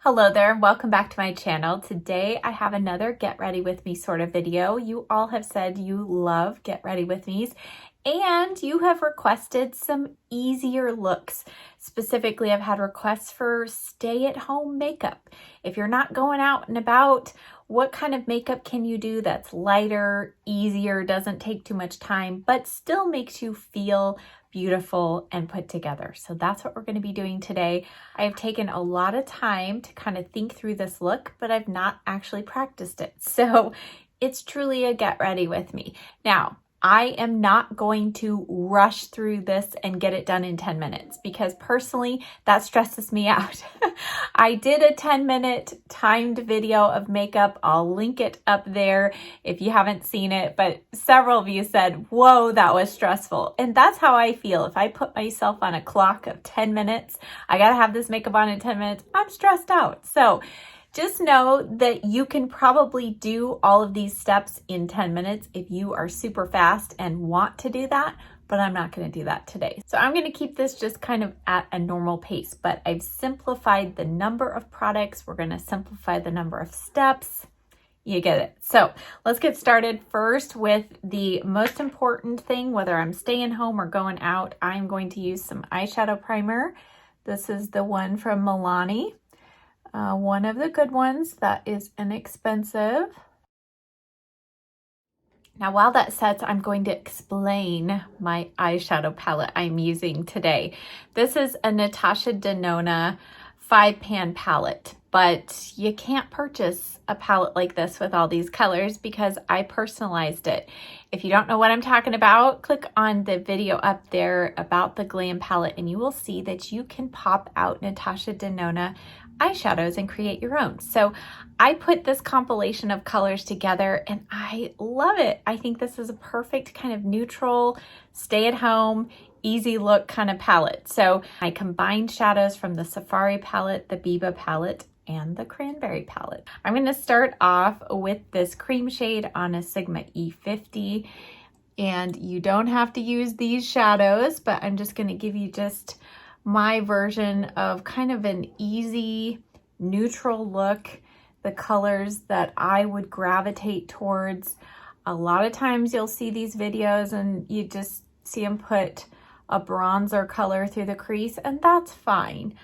Hello there, and welcome back to my channel. Today I have another get ready with me sort of video. You all have said you love get ready with me's and you have requested some easier looks. Specifically, I've had requests for stay at home makeup. If you're not going out and about, what kind of makeup can you do that's lighter, easier, doesn't take too much time, but still makes you feel beautiful and put together? So that's what we're going to be doing today. I've taken a lot of time to kind of think through this look, but I've not actually practiced it. So it's truly a get ready with me. Now, I am not going to rush through this and get it done in 10 minutes because personally, that stresses me out. I did a 10-minute timed video of makeup. I'll link it up there if you haven't seen it, but several of you said, whoa, that was stressful. And that's how I feel. If I put myself on a clock of 10 minutes, I gotta have this makeup on in 10 minutes, I'm stressed out. So just know that you can probably do all of these steps in 10 minutes if you are super fast and want to do that, but I'm not going to do that today. So I'm going to keep this just kind of at a normal pace, but I've simplified the number of products. We're going to simplify the number of steps. You get it. So let's get started first with the most important thing, whether I'm staying home or going out. I'm going to use some eyeshadow primer. This is the one from Milani. One of the good ones that is inexpensive. Now, while that sets, I'm going to explain my eyeshadow palette I'm using today. This is a Natasha Denona 5-pan palette, but you can't purchase a palette like this with all these colors because I personalized it. If you don't know what I'm talking about, click on the video up there about the Glam palette and you will see that you can pop out Natasha Denona eyeshadows and create your own. So I put this compilation of colors together and I love it. I think this is a perfect kind of neutral, stay at home, easy look kind of palette. So I combined shadows from the Safari palette, the Biba palette, and the Cranberry palette. I'm going to start off with this cream shade on a Sigma E50. And you don't have to use these shadows, but I'm just going to give you just my version of kind of an easy, neutral look, the colors that I would gravitate towards. A lot of times you'll see these videos and you just see them put a bronzer color through the crease, and that's fine.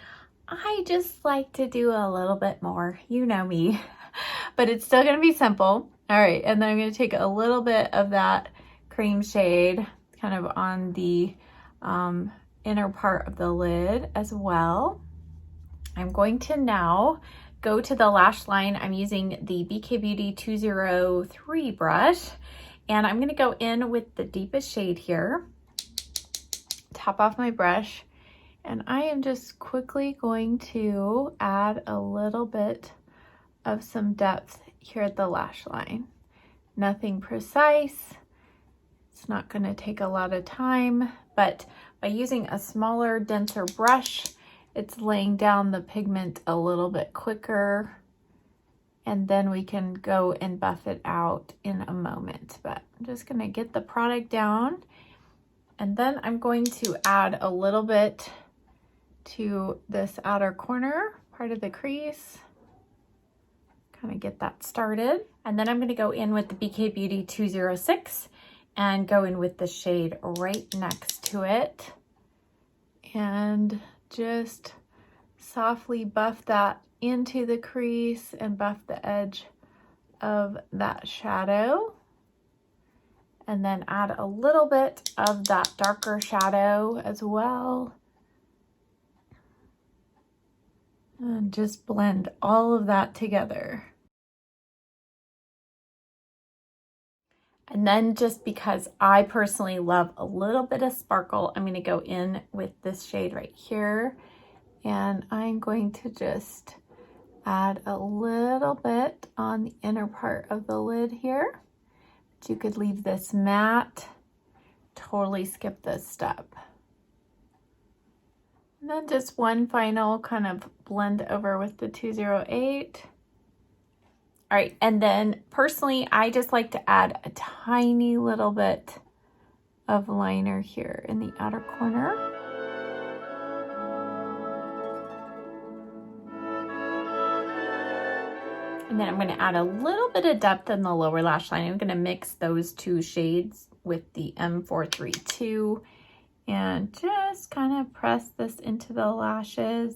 I just like to do a little bit more, you know me, but it's still gonna be simple. All right, and then I'm gonna take a little bit of that cream shade kind of on the inner part of the lid as well. I'm going to now go to the lash line. I'm using the BK Beauty 203 brush, and I'm going to go in with the deepest shade here, top off my brush, and I am just quickly going to add a little bit of some depth here at the lash line. Nothing precise. It's not going to take a lot of time, but by using a smaller, denser brush, it's laying down the pigment a little bit quicker, and then we can go and buff it out in a moment. But I'm just going to get the product down, and then I'm going to add a little bit to this outer corner part of the crease, kind of get that started. And then I'm going to go in with the BK Beauty 206 and go in with the shade right next to it and just softly buff that into the crease and buff the edge of that shadow, and then add a little bit of that darker shadow as well, and just blend all of that together. And then, just because I personally love a little bit of sparkle, I'm going to go in with this shade right here, and I'm going to just add a little bit on the inner part of the lid here. But you could leave this matte, totally skip this step. And then just one final kind of blend over with the 208. All right, and then personally, I just like to add a tiny little bit of liner here in the outer corner. And then I'm going to add a little bit of depth in the lower lash line. I'm going to mix those two shades with the M432 and just kind of press this into the lashes.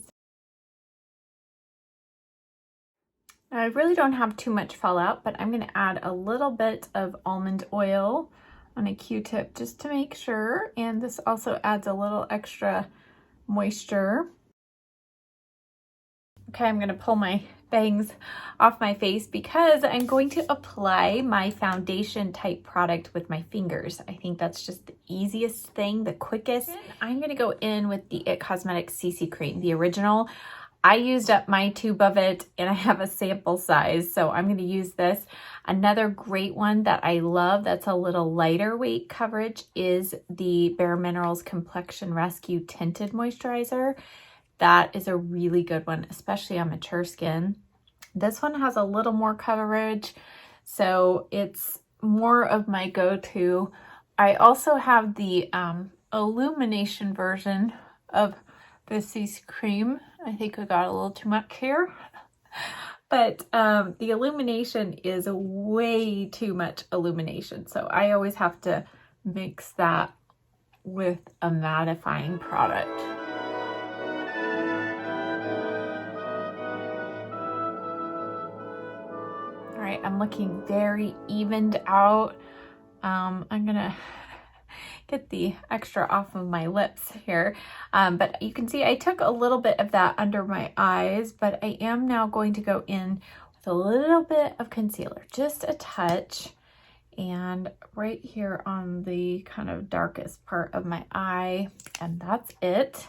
Now, I really don't have too much fallout, but I'm going to add a little bit of almond oil on a Q-tip just to make sure. And this also adds a little extra moisture. Okay, I'm going to pull my bangs off my face because I'm going to apply my foundation type product with my fingers. I think that's just the easiest thing, the quickest. I'm going to go in with the IT Cosmetics CC cream, the original. I used up my tube of it and I have a sample size, so I'm going to use this. Another great one that I love that's a little lighter weight coverage is the Bare Minerals Complexion Rescue Tinted Moisturizer. That is a really good one, especially on mature skin. This one has a little more coverage, so it's more of my go-to. I also have the illumination version of the CC cream. I think I got a little too much here. But the illumination is way too much illumination, so I always have to mix that with a mattifying product. All right, I'm looking very evened out. I'm gonna get the extra off of my lips here. But you can see I took a little bit of that under my eyes, but I am now going to go in with a little bit of concealer, just a touch, and right here on the kind of darkest part of my eye, and that's it.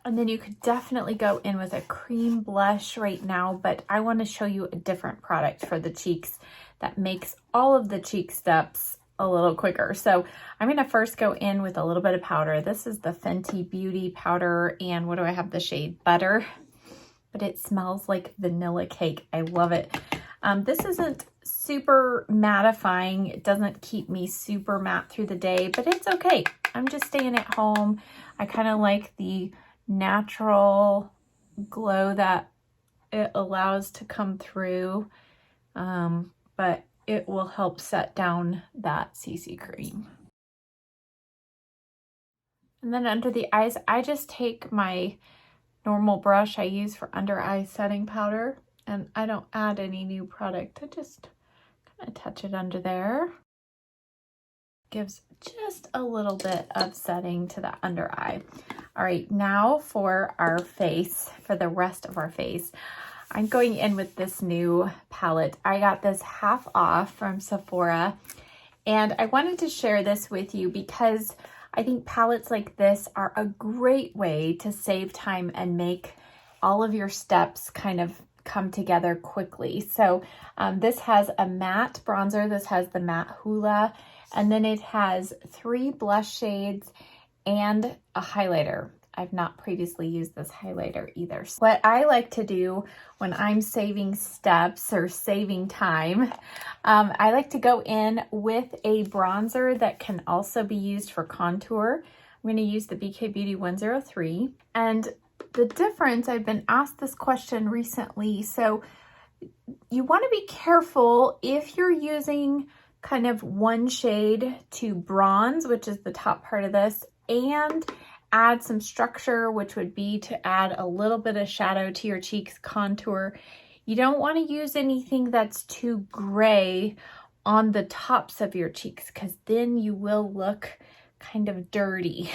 And then you could definitely go in with a cream blush right now, but I want to show you a different product for the cheeks that makes all of the cheek steps a little quicker. So I'm going to first go in with a little bit of powder. This is the Fenty Beauty powder, and what do I have? The shade Butter, but it smells like vanilla cake. I love it. This isn't super mattifying. It doesn't keep me super matte through the day, but it's okay. I'm just staying at home. I kind of like the natural glow that it allows to come through, but it will help set down that CC cream. And then under the eyes, I just take my normal brush I use for under eye setting powder, and I don't add any new product. I just kind of touch it under there. Gives just a little bit of setting to the under eye. All right, now for our face, for the rest of our face, I'm going in with this new palette. I got this half off from Sephora, and I wanted to share this with you because I think palettes like this are a great way to save time and make all of your steps kind of come together quickly. So this has a matte bronzer, this has the matte Hoola, and then it has 3 blush shades and a highlighter. I've not previously used this highlighter either. So what I like to do when I'm saving steps or saving time, I like to go in with a bronzer that can also be used for contour. I'm going to use the BK Beauty 103. And the difference, I've been asked this question recently, so you want to be careful if you're using kind of one shade to bronze, which is the top part of this, and add some structure, which would be to add a little bit of shadow to your cheeks, contour. You don't want to use anything that's too gray on the tops of your cheeks, because then you will look kind of dirty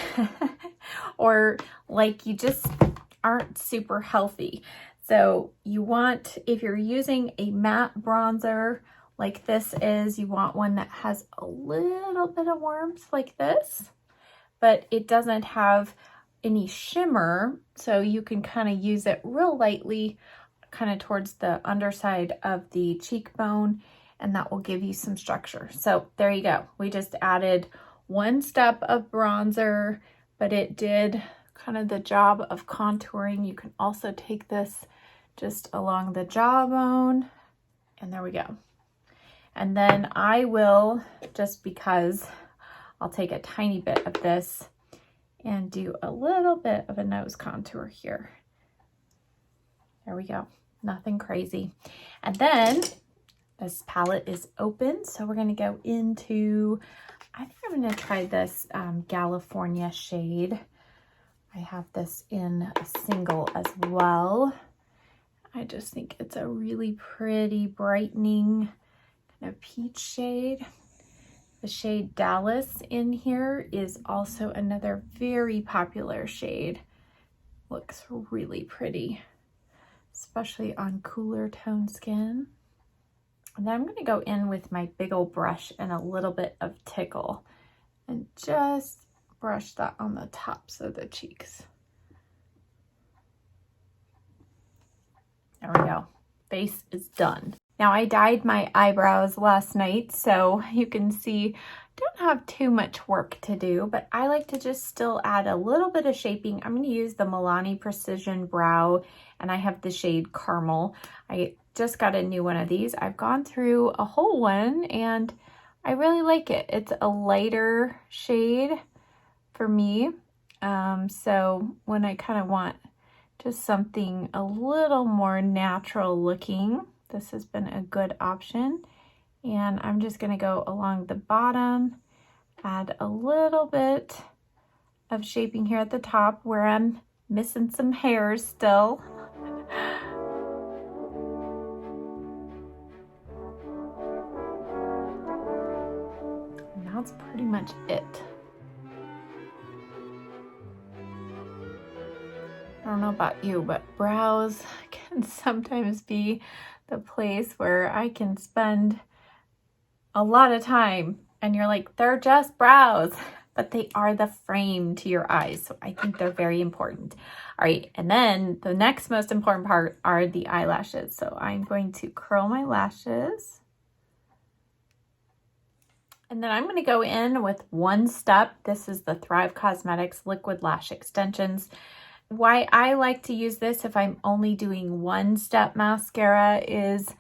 or like you just aren't super healthy. So you want, if you're using a matte bronzer like this is, you want one that has a little bit of warmth like this, but it doesn't have any shimmer, so you can kind of use it real lightly kind of towards the underside of the cheekbone, and that will give you some structure. So there you go. We just added 1 step of bronzer, but it did kind of the job of contouring. You can also take this just along the jawbone, and there we go. And then I will, just because, I'll take a tiny bit of this and do a little bit of a nose contour here. There we go. Nothing crazy. And then this palette is open, so we're going to go into, I think I'm going to try this California shade. I have this in a single as well. I just think it's a really pretty brightening kind of peach shade. The shade Dallas in here is also another very popular shade. Looks really pretty, especially on cooler tone skin. And then I'm going to go in with my big old brush and a little bit of Tickle and just brush that on the tops of the cheeks. There we go. Face is done. Now I dyed my eyebrows last night, so you can see I don't have too much work to do, but I like to just still add a little bit of shaping. I'm going to use the Milani Precision Brow, and I have the shade Caramel. I just got a new one of these. I've gone through a whole one, and I really like it. It's a lighter shade for me, so when I kind of want just something a little more natural looking, this has been a good option. And I'm just going to go along the bottom, add a little bit of shaping here at the top where I'm missing some hairs still. And that's pretty much it. I don't know about you, but brows can sometimes be the place where I can spend a lot of time and you're like, they're just brows, but they are the frame to your eyes. So I think they're very important. All right, and then the next most important part are the eyelashes. So I'm going to curl my lashes. And then I'm going to go in with One Step. This is the Thrive Cosmetics Liquid Lash Extensions. Why I like to use this if I'm only doing one step mascara is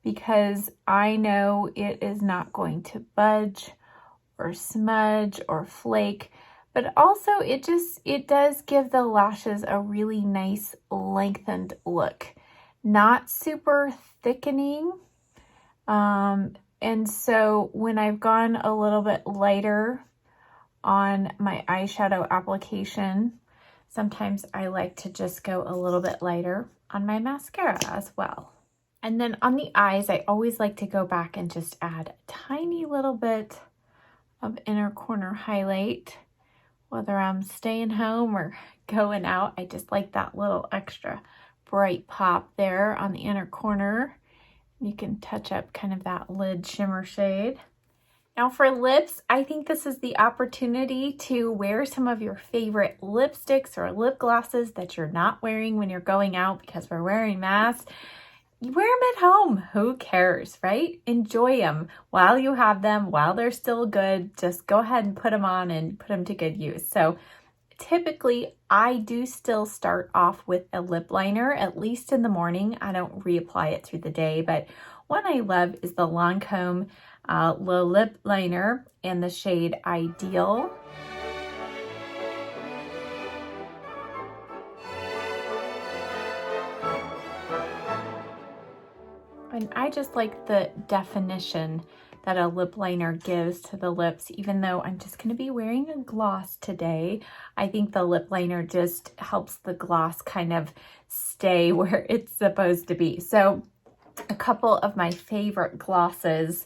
because I know it is not going to budge or smudge or flake, but also it does give the lashes a really nice lengthened look. Not super thickening. And so when I've gone a little bit lighter on my eyeshadow application, sometimes I like to just go a little bit lighter on my mascara as well. And then on the eyes, I always like to go back and just add a tiny little bit of inner corner highlight. Whether I'm staying home or going out, I just like that little extra bright pop there on the inner corner. You can touch up kind of that lid shimmer shade. Now for lips, I think this is the opportunity to wear some of your favorite lipsticks or lip glosses that you're not wearing when you're going out because we're wearing masks. You wear them at home. Who cares, right? Enjoy them while you have them, while they're still good. Just go ahead and put them on and put them to good use. So typically, I do still start off with a lip liner, at least in the morning. I don't reapply it through the day, but one I love is the Lancome Low Lip Liner in the shade Ideal. And I just like the definition that a lip liner gives to the lips, even though I'm just going to be wearing a gloss today. I think the lip liner just helps the gloss kind of stay where it's supposed to be. So a couple of my favorite glosses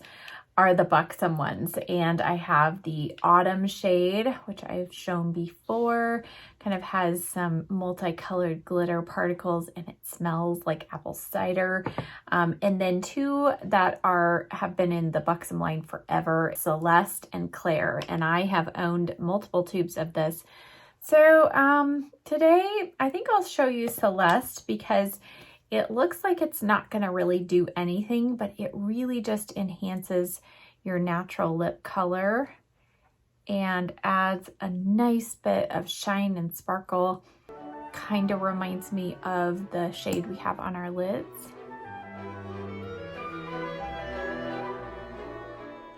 are the Buxom ones, and I have the Autumn shade, which I've shown before. Kind of has some multicolored glitter particles and it smells like apple cider. And then two that have been in the Buxom line forever, Celeste and Claire, and I have owned multiple tubes of this. So today I think I'll show you Celeste because it looks like it's not going to really do anything, but it really just enhances your natural lip color and adds a nice bit of shine and sparkle. Kind of reminds me of the shade we have on our lids.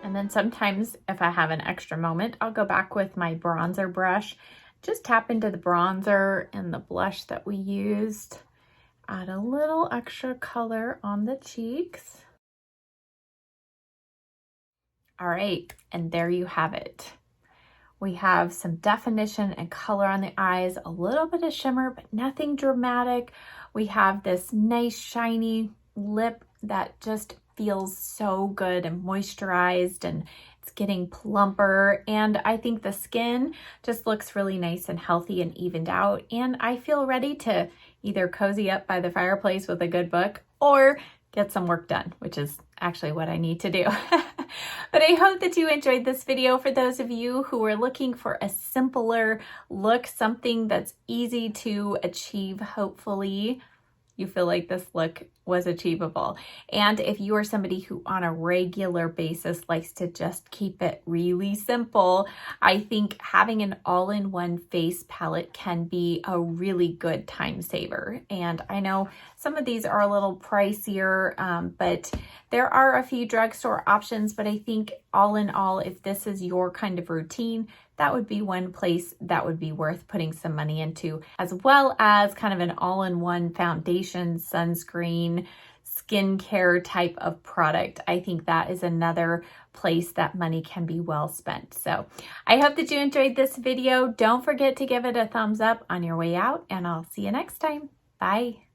And then sometimes if I have an extra moment, I'll go back with my bronzer brush, just tap into the bronzer and the blush that we used. Add a little extra color on the cheeks. All right, and there you have it. We have some definition and color on the eyes, a little bit of shimmer, but nothing dramatic. We have this nice shiny lip that just feels so good and moisturized, and it's getting plumper. And I think the skin just looks really nice and healthy and evened out. And I feel ready to either cozy up by the fireplace with a good book or get some work done, which is actually what I need to do. But I hope that you enjoyed this video. For those of you who are looking for a simpler look, something that's easy to achieve, hopefully you feel like this look was achievable. And if you are somebody who on a regular basis likes to just keep it really simple, I think having an all-in-one face palette can be a really good time saver. And I know some of these are a little pricier, but there are a few drugstore options. But I think all in all, if this is your kind of routine, that would be one place that would be worth putting some money into, as well as kind of an all-in-one foundation, sunscreen, skincare type of product. I think that is another place that money can be well spent. So I hope that you enjoyed this video. Don't forget to give it a thumbs up on your way out, and I'll see you next time. Bye.